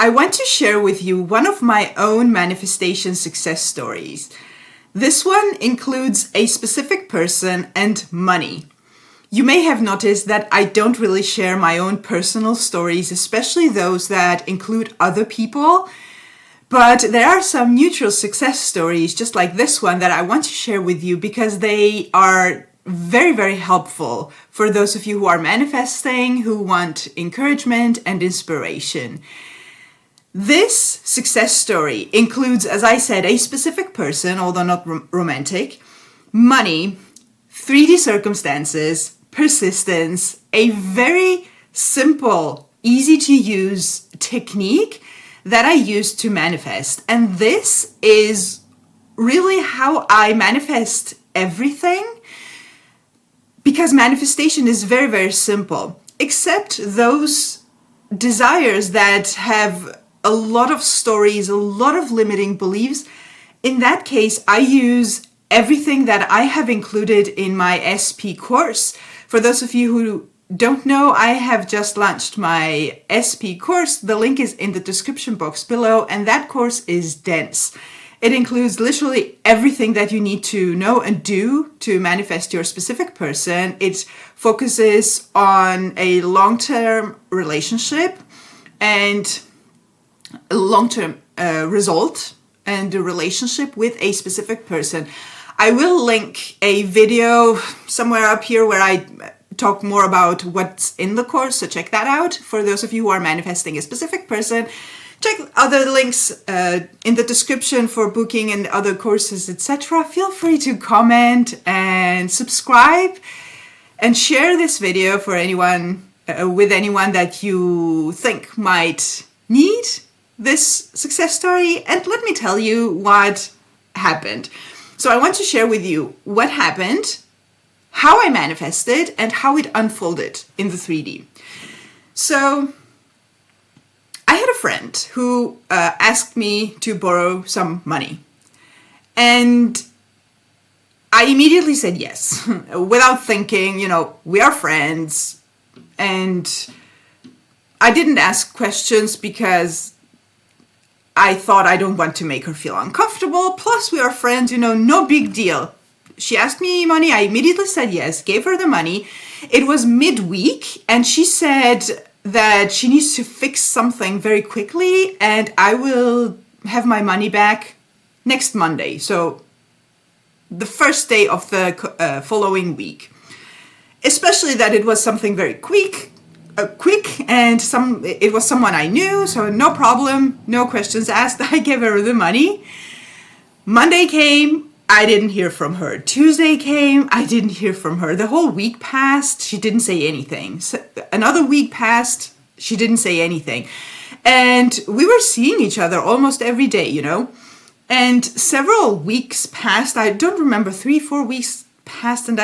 I want to share with you one of my own manifestation success stories. This one includes a specific person and money. You may have noticed that I don't really share my own personal stories, especially those that include other people. But there are some neutral success stories, just like this one, that I want to share with you because they are very, very helpful for those of you who are manifesting, who want encouragement and inspiration. This success story includes, as I said, a specific person, although not romantic, money, 3D circumstances, persistence, a very simple, easy to use technique that I use to manifest. And this is really how I manifest everything, because manifestation is very, very simple, except those desires that have a lot of stories, a lot of limiting beliefs. In that case, I use everything that I have included in my SP course. For those of you who don't know, I have just launched my SP course. The link is in the description box below, and that course is dense. It includes literally everything that you need to know and do to manifest your specific person. It focuses on a long-term relationship and a long-term result and a relationship with a specific person. I will link a video somewhere up here where I talk more about what's in the course, so check that out. For those of you who are manifesting a specific person, check other links in the description for booking and other courses, etc. Feel free to comment and subscribe and share this video for anyone with anyone that you think might need this success story. And let me tell you what happened. So I want to share with you what happened, how I manifested, and how it unfolded in the 3D. So I had a friend who asked me to borrow some money. And I immediately said yes, without thinking, we are friends. And I didn't ask questions because I thought I don't want to make her feel uncomfortable. Plus, we are friends, no big deal. She asked me money. I immediately said yes, gave her the money. It was midweek, and she said that she needs to fix something very quickly, and I will have my money back next Monday. So the first day of the following week. Especially that it was something very quick, and it was someone I knew, so no problem, no questions asked. I gave her the money. Monday came, I didn't hear from her. Tuesday came, I didn't hear from her. The whole week passed, she didn't say anything. So another week passed, she didn't say anything. And we were seeing each other almost every day, And several weeks passed, I don't remember, 3-4 weeks passed, and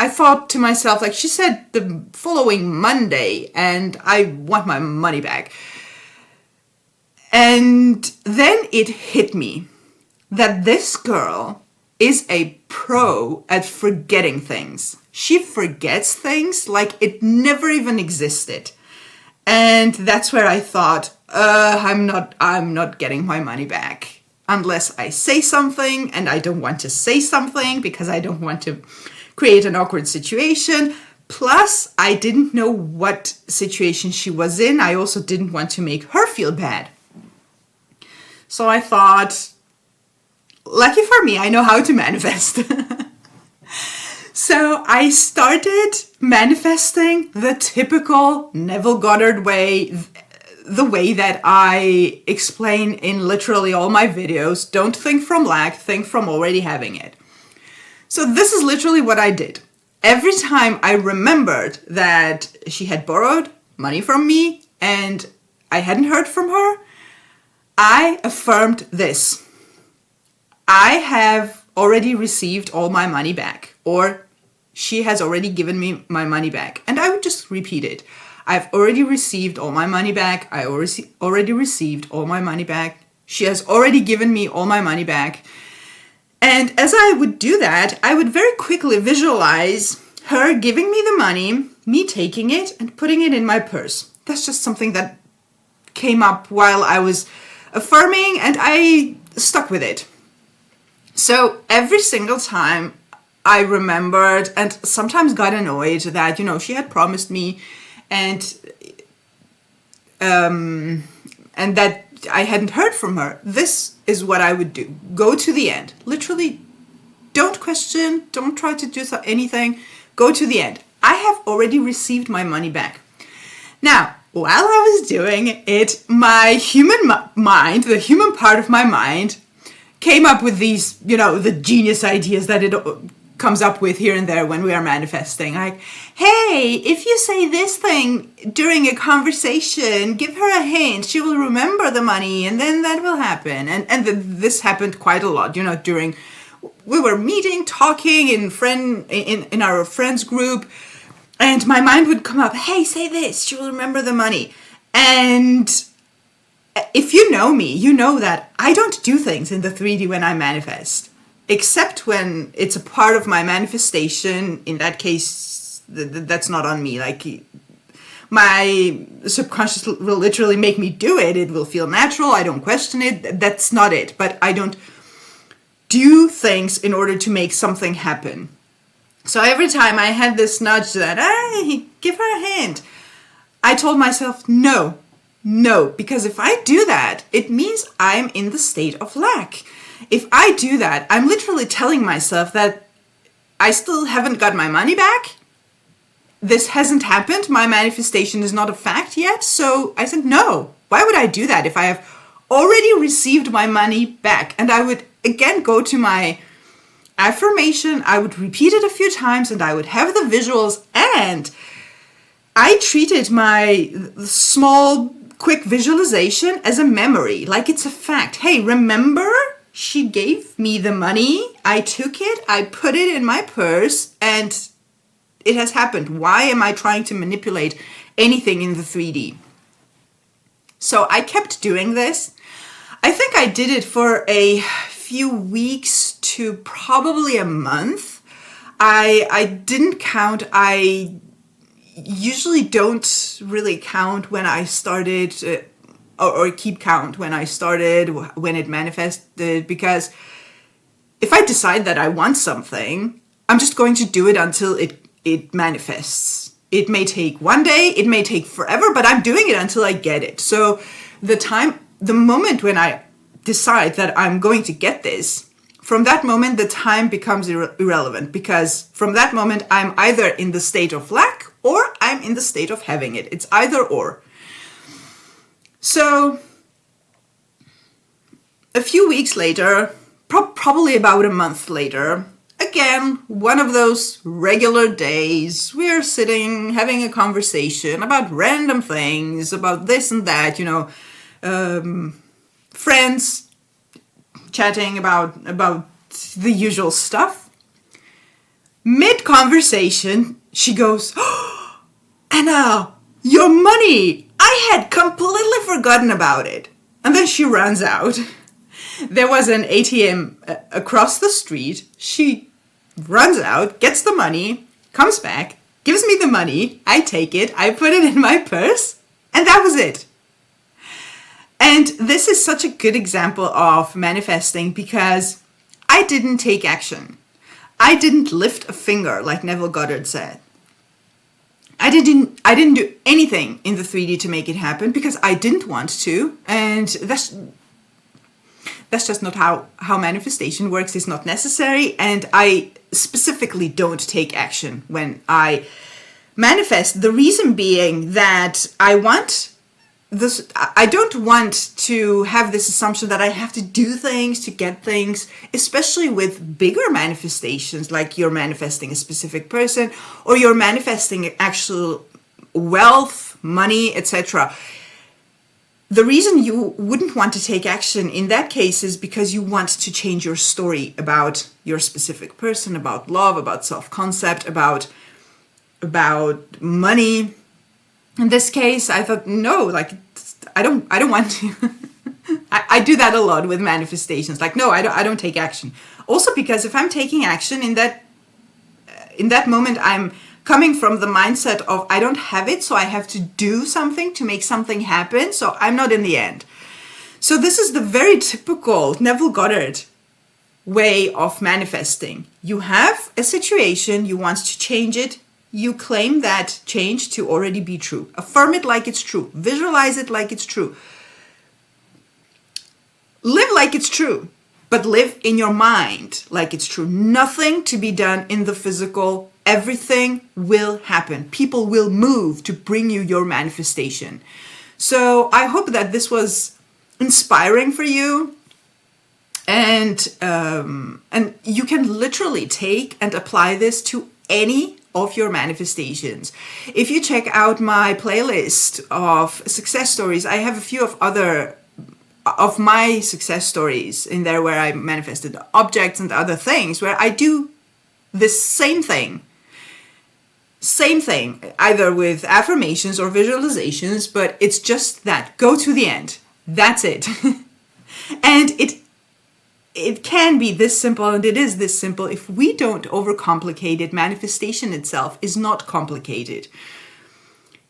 I thought to myself, she said the following Monday, and I want my money back. And then it hit me that this girl is a pro at forgetting things. She forgets things like it never even existed. And that's where I thought, I'm not getting my money back unless I say something, and I don't want to say something because I don't want to create an awkward situation. Plus, I didn't know what situation she was in. I also didn't want to make her feel bad. So I thought, lucky for me, I know how to manifest. So I started manifesting the typical Neville Goddard way, the way that I explain in literally all my videos. Don't think from lack, think from already having it. So this is literally what I did. Every time I remembered that she had borrowed money from me and I hadn't heard from her, I affirmed this. I have already received all my money back, or she has already given me my money back. And I would just repeat it. I've already received all my money back. I already received all my money back. She has already given me all my money back. And as I would do that, I would very quickly visualize her giving me the money, me taking it and putting it in my purse. That's just something that came up while I was affirming, and I stuck with it. So every single time I remembered and sometimes got annoyed that, she had promised me and that I hadn't heard from her. This is what I would do. Go to the end. Literally, don't question, don't try to do anything. Go to the end. I have already received my money back. Now, while I was doing it, my human mind, the human part of my mind, came up with these, the genius ideas that it comes up with here and there when we are manifesting. Like, hey, if you say this thing during a conversation, give her a hint, she will remember the money, and then that will happen. And this happened quite a lot, during, we were meeting, talking in our friends group, and my mind would come up, hey, say this, she will remember the money. And if you know me, you know that I don't do things in the 3D when I manifest, except when it's a part of my manifestation. In that case, that's not on me. Like, my subconscious will literally make me do it. It will feel natural. I don't question it. That's not it. But I don't do things in order to make something happen. So every time I had this nudge that, hey, give her a hint, I told myself, no, because if I do that, it means I'm in the state of lack. If I do that, I'm literally telling myself that I still haven't got my money back. This hasn't happened. My manifestation is not a fact yet. So I said, no, why would I do that if I have already received my money back? And I would again go to my affirmation. I would repeat it a few times and I would have the visuals, and I treated my small, quick visualization as a memory, like it's a fact. Hey, remember? She gave me the money, I took it, I put it in my purse, and it has happened. Why am I trying to manipulate anything in the 3D? So I kept doing this. I think I did it for a few weeks to probably a month. I didn't count. I usually don't really count when I started or keep count when I started, when it manifested, because if I decide that I want something, I'm just going to do it until it manifests. It may take one day, it may take forever, but I'm doing it until I get it. So the moment when I decide that I'm going to get this, from that moment, the time becomes irrelevant, because from that moment, I'm either in the state of lack or I'm in the state of having it. It's either or. So a few weeks later, probably about a month later, again, one of those regular days, we're sitting having a conversation about random things, about this and that, friends chatting about the usual stuff. Mid-conversation, she goes, "Oh, Anna, your money! I had completely forgotten about it." And then she runs out. There was an ATM across the street. She runs out, gets the money, comes back, gives me the money. I take it, I put it in my purse, and that was it. And this is such a good example of manifesting, because I didn't take action. I didn't lift a finger, like Neville Goddard said. I didn't do anything in the 3D to make it happen because I didn't want to, and that's just not how manifestation works. It's not necessary, and I specifically don't take action when I manifest. The reason being that I don't want to have this assumption that I have to do things to get things, especially with bigger manifestations, like you're manifesting a specific person or you're manifesting actual wealth, money, etc. The reason you wouldn't want to take action in that case is because you want to change your story about your specific person, about love, about self-concept, about money. In this case, I thought, no, like, I don't want to. I do that a lot with manifestations. Like, no, I don't take action. Also because if I'm taking action in that moment, I'm coming from the mindset of I don't have it, so I have to do something to make something happen, so I'm not in the end. So this is the very typical Neville Goddard way of manifesting. You have a situation, you want to change it, you claim that change to already be true. Affirm it like it's true. Visualize it like it's true. Live like it's true, but live in your mind like it's true. Nothing to be done in the physical. Everything will happen. People will move to bring you your manifestation. So I hope that this was inspiring for you. And you can literally take and apply this to any of your manifestations. If you check out my playlist of success stories, I have a few of my success stories in there where I manifested objects and other things where I do this same thing, either with affirmations or visualizations, but it's just that. Go to the end. That's it. And it can be this simple, and it is this simple. If we don't overcomplicate it, manifestation itself is not complicated.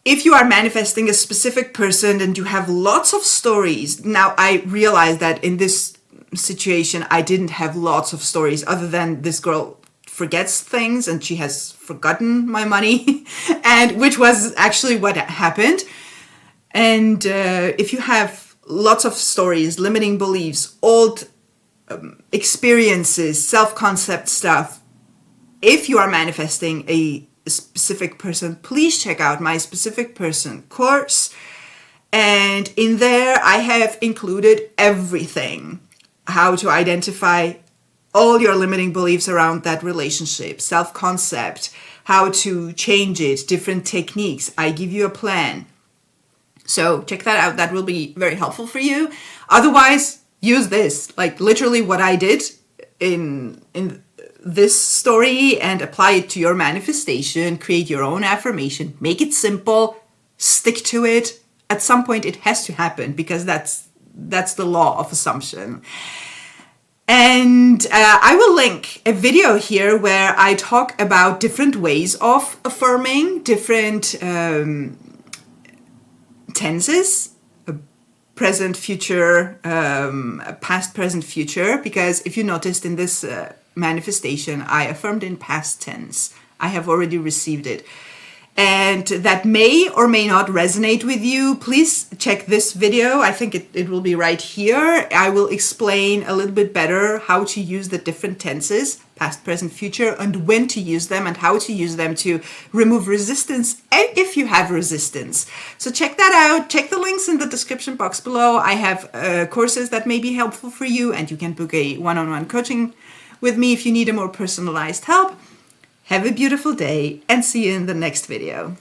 If you are manifesting a specific person and you have lots of stories, now I realize that in this situation, I didn't have lots of stories other than this girl forgets things and she has forgotten my money, and which was actually what happened. And if you have lots of stories, limiting beliefs, old experiences, self-concept stuff, if you are manifesting a specific person, please check out my specific person course. And in there, I have included everything. How to identify all your limiting beliefs around that relationship, self-concept, how to change it, different techniques. I give you a plan. So check that out. That will be very helpful for you. Otherwise, use this, like literally what I did in this story, and apply it to your manifestation. Create your own affirmation. Make it simple. Stick to it. At some point, it has to happen because that's the law of assumption. And I will link a video here where I talk about different ways of affirming, different tenses, present, future, past, present, future. Because if you noticed in this manifestation, I affirmed in past tense. I have already received it. And that may or may not resonate with you. Please check this video. I think it will be right here. I will explain a little bit better how to use the different tenses, past, present, future, and when to use them and how to use them to remove resistance, and if you have resistance. So check that out. Check the links in the description box below. I have courses that may be helpful for you, and you can book a one-on-one coaching with me if you need a more personalized help. Have a beautiful day and see you in the next video.